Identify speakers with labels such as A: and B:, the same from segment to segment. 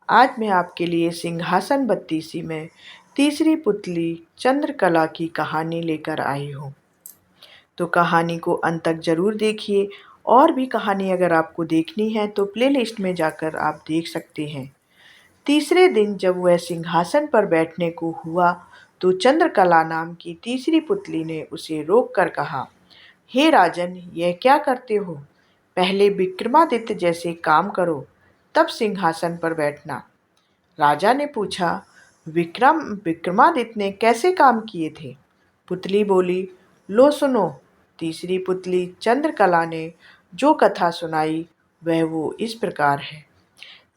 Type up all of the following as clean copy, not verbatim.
A: आज मैं आपके लिए सिंहासन बत्तीसी में तीसरी पुतली चंद्रकला की कहानी लेकर आई हूँ। तो कहानी को अंत तक ज़रूर देखिए। और भी कहानी अगर आपको देखनी है तो प्लेलिस्ट में जाकर आप देख सकते हैं। तीसरे दिन जब वह सिंहासन पर बैठने को हुआ तो चंद्रकला नाम की तीसरी पुतली ने उसे रोक कर कहा, हे राजन, यह क्या करते हो? पहले विक्रमादित्य जैसे काम करो, तब सिंहासन पर बैठना। राजा ने पूछा, विक्रमादित्य ने कैसे काम किए थे? पुतली बोली, लो सुनो। तीसरी पुतली चंद्रकला ने जो कथा सुनाई वह वो इस प्रकार है।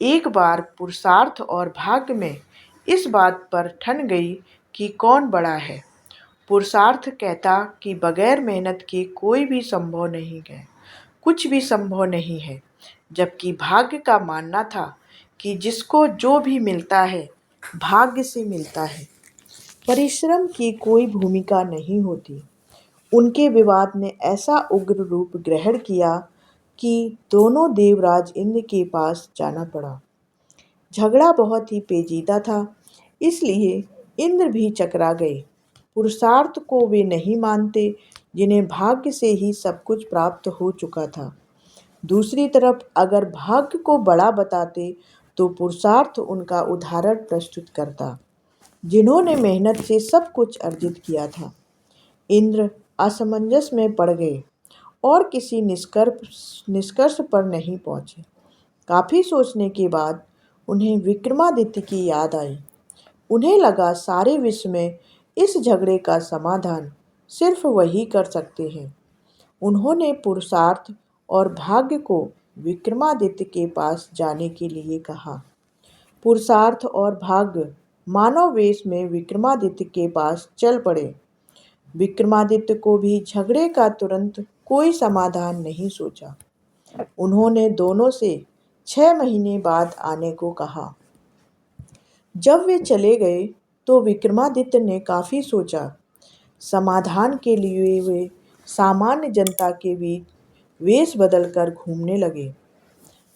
A: एक बार पुरुषार्थ और भाग्य में इस बात पर ठन गई कि कौन बड़ा है। पुरुषार्थ कहता कि बगैर मेहनत के कोई भी संभव नहीं है, कुछ भी संभव नहीं है, जबकि भाग्य का मानना था कि जिसको जो भी मिलता है भाग्य से मिलता है, परिश्रम की कोई भूमिका नहीं होती। उनके विवाद ने ऐसा उग्र रूप ग्रहण किया कि दोनों देवराज इंद्र के पास जाना पड़ा। झगड़ा बहुत ही पेचीदा था, इसलिए इंद्र भी चकरा गए। पुरुषार्थ को वे नहीं मानते जिन्हें भाग्य से ही सब कुछ प्राप्त हो चुका था। दूसरी तरफ अगर भाग्य को बड़ा बताते तो पुरुषार्थ उनका उदाहरण प्रस्तुत करता, जिन्होंने मेहनत से सब कुछ अर्जित किया था। इंद्र असमंजस में पड़ गए और किसी निष्कर्ष पर नहीं पहुंचे। काफी सोचने के बाद उन्हें विक्रमादित्य की याद आई। उन्हें लगा सारे विश्व में इस झगड़े का समाधान सिर्फ वही कर सकते हैं। उन्होंने पुरुषार्थ और भाग्य को विक्रमादित्य के पास जाने के लिए कहा। पुरुषार्थ और भाग्य मानव वेश में विक्रमादित्य के पास चल पड़े। विक्रमादित्य को भी झगड़े का तुरंत कोई समाधान नहीं सोचा। उन्होंने दोनों से 6 महीने बाद आने को कहा। जब वे चले गए तो विक्रमादित्य ने काफ़ी सोचा। समाधान के लिए वे सामान्य जनता के बीच वेश बदलकर घूमने लगे।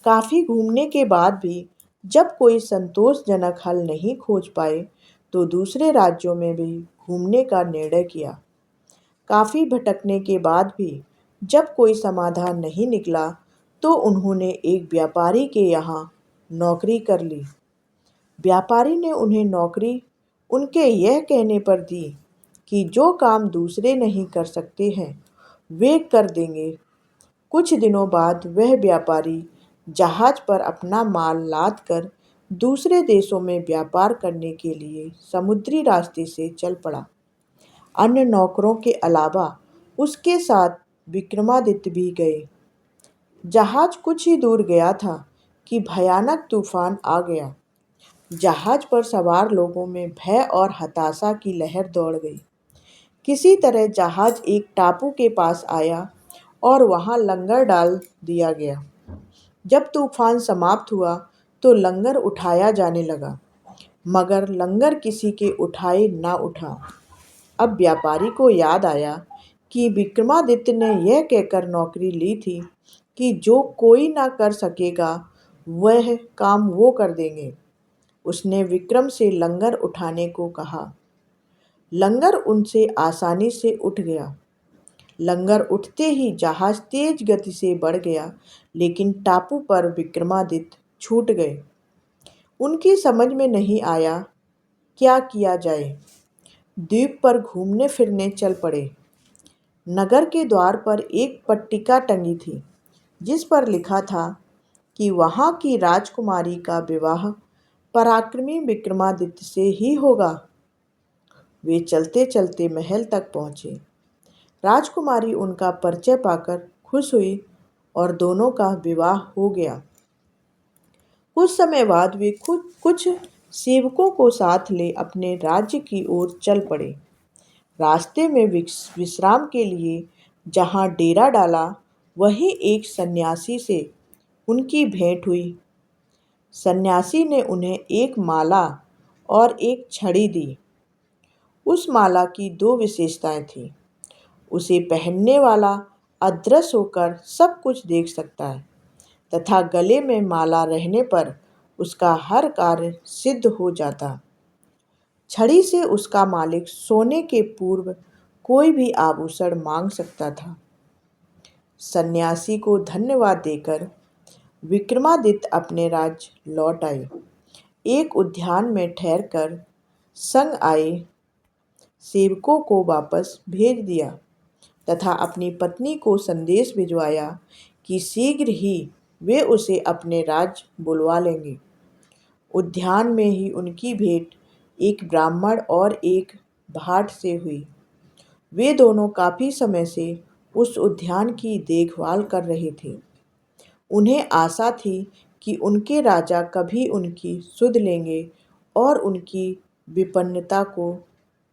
A: काफ़ी घूमने के बाद भी जब कोई संतोषजनक हल नहीं खोज पाए तो दूसरे राज्यों में भी घूमने का निर्णय किया। काफ़ी भटकने के बाद भी जब कोई समाधान नहीं निकला तो उन्होंने एक व्यापारी के यहाँ नौकरी कर ली। व्यापारी ने उन्हें नौकरी उनके यह कहने पर दी कि जो काम दूसरे नहीं कर सकते हैं वे कर देंगे। कुछ दिनों बाद वह व्यापारी जहाज पर अपना माल लाद कर दूसरे देशों में व्यापार करने के लिए समुद्री रास्ते से चल पड़ा। अन्य नौकरों के अलावा उसके साथ विक्रमादित्य भी गए। जहाज कुछ ही दूर गया था कि भयानक तूफान आ गया। जहाज पर सवार लोगों में भय और हताशा की लहर दौड़ गई। किसी तरह जहाज एक टापू के पास आया और वहां लंगर डाल दिया गया। जब तूफान समाप्त हुआ तो लंगर उठाया जाने लगा, मगर लंगर किसी के उठाए ना उठा। अब व्यापारी को याद आया कि विक्रमादित्य ने यह कहकर नौकरी ली थी कि जो कोई ना कर सकेगा वह काम वो कर देंगे। उसने विक्रम से लंगर उठाने को कहा। लंगर उनसे आसानी से उठ गया। लंगर उठते ही जहाज तेज गति से बढ़ गया, लेकिन टापू पर विक्रमादित्य छूट गए। उनकी समझ में नहीं आया क्या किया जाए। द्वीप पर घूमने फिरने चल पड़े। नगर के द्वार पर एक पट्टिका टंगी थी जिस पर लिखा था कि वहां की राजकुमारी का विवाह पराक्रमी विक्रमादित्य से ही होगा। वे चलते चलते महल तक पहुंचे। राजकुमारी उनका परिचय पाकर खुश हुई और दोनों का विवाह हो गया। कुछ समय बाद वे खुद कुछ सेवकों को साथ ले अपने राज्य की ओर चल पड़े। रास्ते में विश्राम के लिए जहां डेरा डाला वहीं एक सन्यासी से उनकी भेंट हुई। सन्यासी ने उन्हें एक माला और एक छड़ी दी। उस माला की 2 विशेषताएं थीं। उसे पहनने वाला अदृश्य होकर सब कुछ देख सकता है तथा गले में माला रहने पर उसका हर कार्य सिद्ध हो जाता। छड़ी से उसका मालिक सोने के पूर्व कोई भी आभूषण मांग सकता था। सन्यासी को धन्यवाद देकर विक्रमादित्य अपने राज्य लौट आए। एक उद्यान में ठहरकर संग आए सेवकों को वापस भेज दिया तथा अपनी पत्नी को संदेश भिजवाया कि शीघ्र ही वे उसे अपने राज्य बुलवा लेंगे। उद्यान में ही उनकी भेंट एक ब्राह्मण और एक भाट से हुई। वे दोनों काफी समय से उस उद्यान की देखभाल कर रहे थे। उन्हें आशा थी कि उनके राजा कभी उनकी सुध लेंगे और उनकी विपन्नता को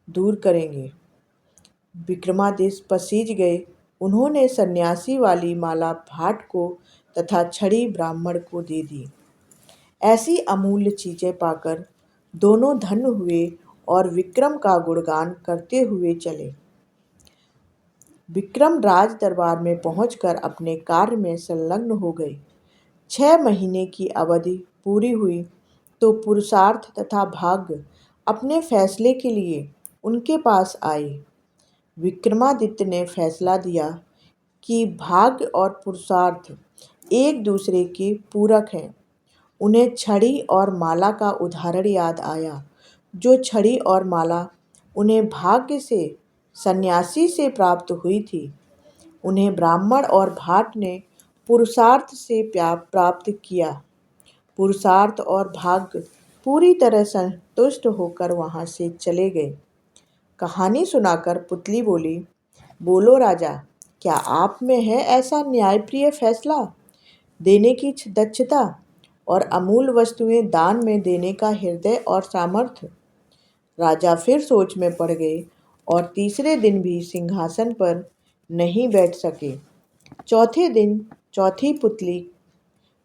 A: दूर करेंगे। विक्रमादित्य पसीज गए। उन्होंने सन्यासी वाली माला भाट को तथा छड़ी ब्राह्मण को दे दी। ऐसी अमूल्य चीजें पाकर दोनों धन्य हुए और विक्रम का गुणगान करते हुए चले। विक्रम राज दरबार में पहुंचकर अपने कार्य में संलग्न हो गए। 6 महीने की अवधि पूरी हुई तो पुरुषार्थ तथा भाग्य अपने फैसले के लिए उनके पास आए। विक्रमादित्य ने फैसला दिया कि भाग्य और पुरुषार्थ एक दूसरे के पूरक हैं। उन्हें छड़ी और माला का उदाहरण याद आया। जो छड़ी और माला उन्हें भाग्य से सन्यासी से प्राप्त हुई थी, उन्हें ब्राह्मण और भाट ने पुरुषार्थ से प्राप्त किया। पुरुषार्थ और भाग्य पूरी तरह संतुष्ट होकर वहां से चले गए। कहानी सुनाकर पुतली बोली, बोलो राजा, क्या आप में है ऐसा न्यायप्रिय फैसला देने की दक्षता और अमूल्य वस्तुएं दान में देने का हृदय और सामर्थ्य। राजा फिर सोच में पड़ गए और तीसरे दिन भी सिंहासन पर नहीं बैठ सके। चौथे दिन चौथी पुतली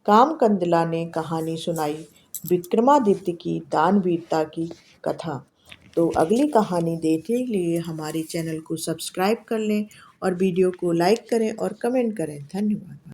A: कामकंदला ने कहानी सुनाई, विक्रमादित्य की दानवीरता की कथा। तो अगली कहानी देखने के लिए हमारे चैनल को सब्सक्राइब कर लें और वीडियो को लाइक करें और कमेंट करें। धन्यवाद।